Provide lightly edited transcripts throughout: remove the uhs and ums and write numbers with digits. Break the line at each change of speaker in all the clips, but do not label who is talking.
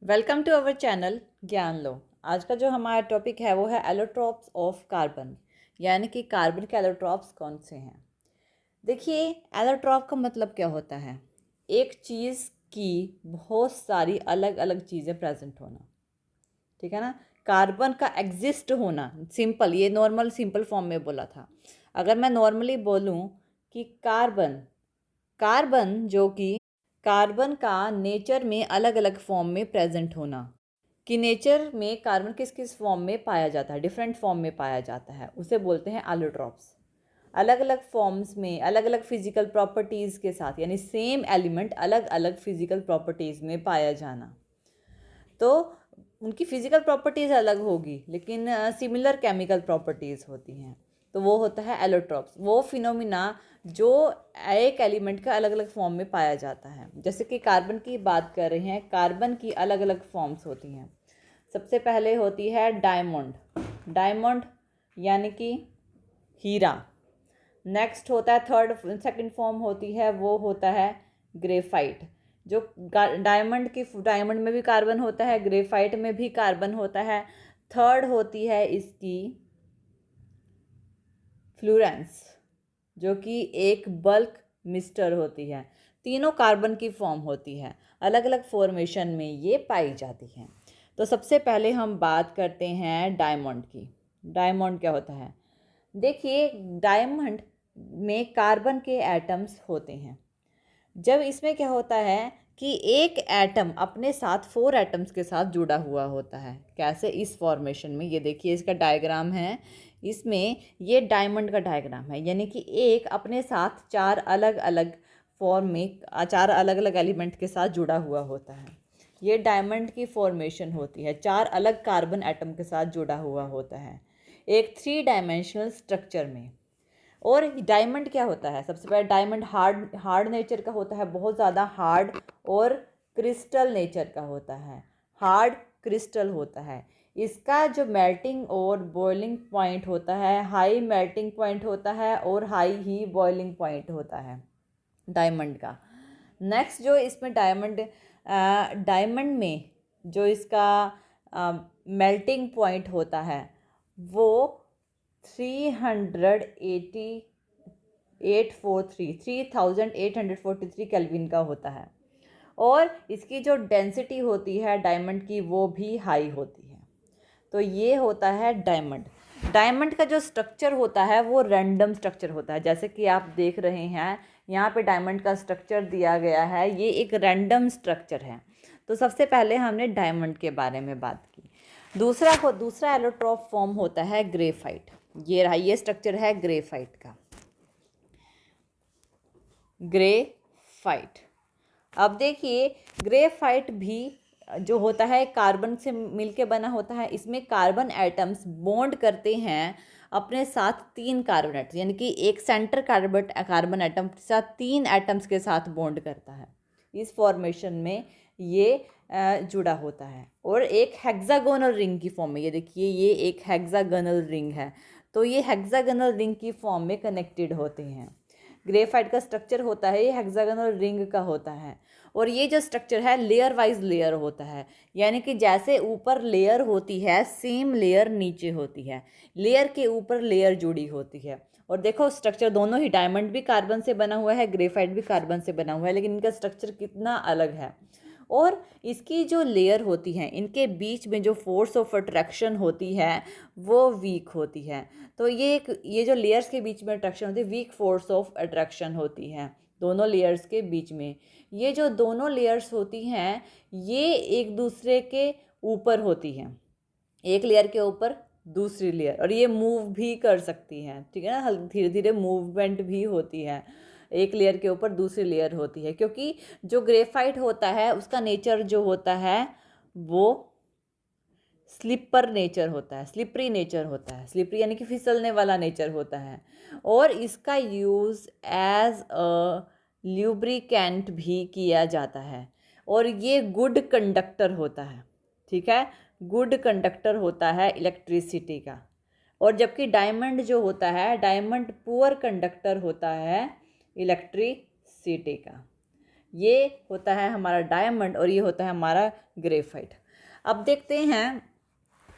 Welcome to our channel ज्ञान लो। आज का जो हमारा टॉपिक है वो है एलोट्रॉप्स ऑफ कार्बन, यानी कि कार्बन के एलोट्रॉप्स कौन से हैं। देखिए, एलोट्रॉप का मतलब क्या होता है? एक चीज़ की बहुत सारी अलग अलग चीज़ें प्रेजेंट होना, ठीक है ना। कार्बन का एग्जिस्ट होना, सिंपल, ये नॉर्मल सिंपल फॉर्म में बोला था। अगर मैं नॉर्मली बोलूँ कि कार्बन कार्बन जो कि कार्बन का नेचर में अलग अलग फॉर्म में प्रेजेंट होना, कि नेचर में कार्बन किस किस फॉर्म में पाया जाता है, डिफरेंट फॉर्म में पाया जाता है, उसे बोलते हैं एलोट्रॉप्स। अलग अलग फॉर्म्स में अलग अलग फिजिकल प्रॉपर्टीज़ के साथ, यानी सेम एलिमेंट अलग अलग फिजिकल प्रॉपर्टीज़ में पाया जाना। तो उनकी फिजिकल प्रॉपर्टीज़ अलग होगी लेकिन सिमिलर केमिकल प्रॉपर्टीज़ होती हैं, तो वो होता है एलोट्रॉप्स। वो फिनोमिना जो एक एलिमेंट का अलग अलग फॉर्म में पाया जाता है। जैसे कि कार्बन की बात कर रहे हैं, कार्बन की अलग अलग फॉर्म्स होती हैं। सबसे पहले होती है डायमंड, डायमंड यानी कि हीरा। नेक्स्ट होता है थर्ड सेकंड फॉर्म होती है, वो होता है ग्रेफाइट। जो डायमंड में भी कार्बन होता है, ग्रेफाइट में भी कार्बन होता है। थर्ड होती है इसकी फ्लोरेंस, जो कि एक बल्क मिस्टर होती है। तीनों कार्बन की फॉर्म होती है, अलग अलग फॉर्मेशन में ये पाई जाती हैं। तो सबसे पहले हम बात करते हैं डायमंड की। डायमंड क्या होता है? देखिए, डायमंड में कार्बन के एटम्स होते हैं। जब इसमें क्या होता है कि एक एटम अपने साथ 4 एटम्स के साथ जुड़ा हुआ होता है। कैसे? इस फॉर्मेशन में, ये देखिए इसका डायग्राम है, इसमें ये डायमंड का डायग्राम है, यानी कि एक अपने साथ 4 अलग अलग फॉर्म में 4 अलग अलग एलिमेंट के साथ जुड़ा हुआ होता है। ये डायमंड की फॉर्मेशन होती है, 4 अलग कार्बन एटम के साथ जुड़ा हुआ होता है एक 3 डायमेंशनल स्ट्रक्चर में। और डायमंड क्या होता है? सबसे पहले डायमंड हार्ड हार्ड नेचर का होता है, बहुत ज़्यादा हार्ड, और क्रिस्टल नेचर का होता है, हार्ड क्रिस्टल होता है। इसका जो मेल्टिंग और बॉइलिंग पॉइंट होता है, हाई मेल्टिंग पॉइंट होता है और हाई ही बॉइलिंग पॉइंट होता है डायमंड का। नेक्स्ट जो इसमें डायमंड में जो इसका मेल्टिंग पॉइंट होता है वो 3843 केल्विन का होता है। और इसकी जो डेंसिटी होती है डायमंड की वो भी हाई होती है। तो ये होता है डायमंड। डायमंड का जो स्ट्रक्चर होता है वो रैंडम स्ट्रक्चर होता है। जैसे कि आप देख रहे हैं यहाँ पे डायमंड का स्ट्रक्चर दिया गया है, ये एक रैंडम स्ट्रक्चर है। तो सबसे पहले हमने डायमंड के बारे में बात की। दूसरा एलोट्रॉप फॉर्म होता है ग्रेफाइट। ये रहा, ये स्ट्रक्चर है ग्रेफाइट का, ग्रेफाइट। अब देखिए, ग्रेफाइट भी जो होता है कार्बन से मिलके बना होता है। इसमें कार्बन एटम्स बॉन्ड करते हैं अपने साथ 3 कार्बन एटम्स, यानी कि एक सेंटर कार्बन एटम के साथ 3 एटम्स के साथ बॉन्ड करता है। इस फॉर्मेशन में ये जुड़ा होता है और एक हेक्सागोनल रिंग की फॉर्म में, ये देखिए ये एक हेक्सागोनल रिंग है, तो ये हेक्सागोनल रिंग की फॉर्म में कनेक्टेड होते हैं। ग्रेफाइट का स्ट्रक्चर होता है ये हेक्सागोनल रिंग का होता है। और ये जो स्ट्रक्चर है लेयर वाइज लेयर होता है, यानी कि जैसे ऊपर लेयर होती है सेम लेयर नीचे होती है, लेयर के ऊपर लेयर जुड़ी होती है। और देखो स्ट्रक्चर दोनों ही, डायमंड भी कार्बन से बना हुआ है, ग्रेफाइट भी कार्बन से बना हुआ है, लेकिन इनका स्ट्रक्चर कितना अलग है। और इसकी जो लेयर होती है इनके बीच में जो फोर्स ऑफ अट्रैक्शन होती है वो वीक होती है। तो ये जो लेयर्स के बीच में अट्रैक्शन होती है, वीक फोर्स ऑफ अट्रैक्शन होती है दोनों लेयर्स के बीच में। ये जो दोनों लेयर्स होती हैं ये एक दूसरे के ऊपर होती हैं, एक लेयर के ऊपर दूसरी लेयर, और ये मूव भी कर सकती हैं, ठीक है ना, धीरे धीरे मूवमेंट भी होती है, एक लेयर के ऊपर दूसरी लेयर होती है। क्योंकि जो ग्रेफाइट होता है उसका नेचर जो होता है वो स्लिपर नेचर होता है, स्लिपरी नेचर होता है, स्लिपरी यानी कि फिसलने वाला नेचर होता है। और इसका यूज़ एज अ ल्यूब्रिकेंट भी किया जाता है। और ये गुड कंडक्टर होता है, ठीक है, गुड कंडक्टर होता है इलेक्ट्रिसिटी का। और जबकि डायमंड जो होता है, डायमंड पुअर कंडक्टर होता है इलेक्ट्रिसिटी का। ये होता है हमारा डायमंड और ये होता है हमारा ग्रेफाइट। अब देखते हैं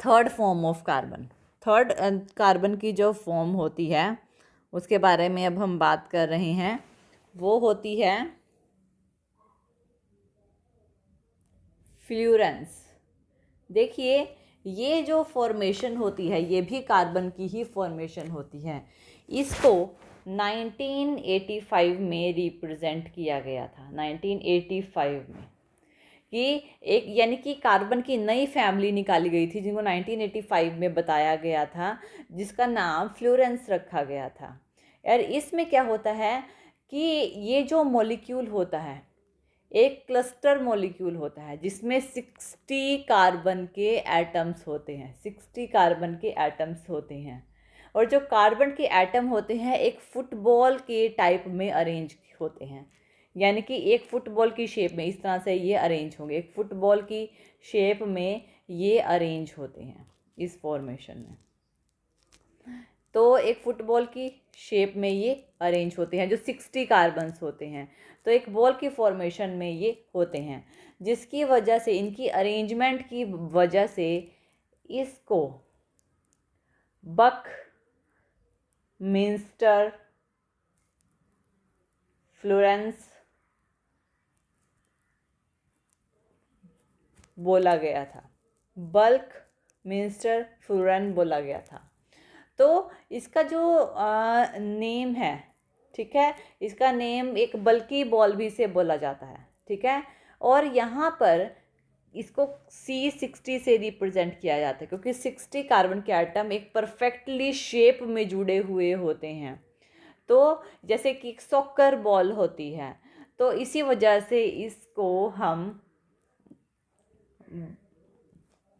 third form of carbon. Third carbon की जो फॉर्म होती है उसके बारे में अब हम बात कर रहे हैं, वो होती है फ्लोरेंस। देखिए ये जो फॉर्मेशन होती है ये भी कार्बन की ही फॉर्मेशन होती है। इसको 1985 में रिप्रेजेंट किया गया था, 1985 में, कि एक यानी कि कार्बन की नई फैमिली निकाली गई थी जिनको 1985 में बताया गया था, जिसका नाम फ्लोरेंस रखा गया था। और इसमें क्या होता है कि ये जो मॉलिक्यूल होता है एक क्लस्टर मॉलिक्यूल होता है जिसमें 60 कार्बन के एटम्स होते हैं, 60 कार्बन के एटम्स होते हैं। और जो कार्बन के एटम होते हैं एक फुटबॉल के टाइप में अरेंज होते हैं, यानी कि एक फुटबॉल की शेप में इस तरह से ये अरेंज होंगे, एक फुटबॉल की शेप में ये अरेंज होते हैं इस फॉर्मेशन में। तो एक फुटबॉल की शेप में ये अरेंज होते हैं जो 60 कार्बन्स होते हैं। तो एक बॉल की फॉर्मेशन में ये होते हैं, जिसकी वजह से इनकी अरेंजमेंट की वजह से इसको बक मिंस्टर फ्लोरेंस बोला गया था, बल्क मिंस्टर फ्लोरेंस बोला गया था। तो इसका जो नेम है, ठीक है, इसका नेम एक बल्की बॉल भी से बोला जाता है, ठीक है। और यहाँ पर इसको C60 से रिप्रेजेंट किया जाता है क्योंकि 60 कार्बन के एटम एक परफेक्टली शेप में जुड़े हुए होते हैं। तो जैसे कि एक सॉकर बॉल होती है, तो इसी वजह से इसको हम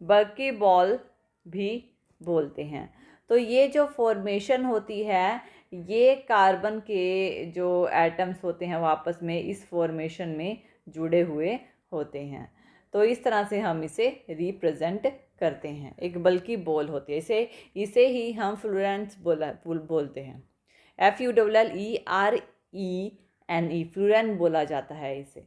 बल्की बॉल भी बोलते हैं। तो ये जो फॉर्मेशन होती है ये कार्बन के जो एटम्स होते हैं वो आपस में इस फॉर्मेशन में जुड़े हुए होते हैं। तो इस तरह से हम इसे रिप्रेजेंट करते हैं, एक बल्की बॉल होती है, इसे ही हम फ्लोरेंस बोलते हैं, FULLERENE, फ्लोरेन बोला जाता है इसे।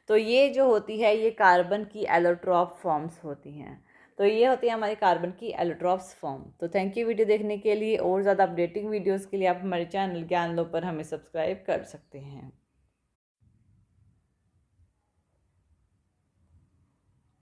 तो ये जो होती है ये कार्बन की एलोट्रॉप फॉर्म्स होती हैं। तो ये होती है हमारी कार्बन की एलोट्रॉप्स फॉर्म। तो थैंक यू वीडियो देखने के लिए। और ज़्यादा अपडेटिंग वीडियोस के लिए आप हमारे चैनल ज्ञान लो पर हमें सब्सक्राइब कर सकते हैं।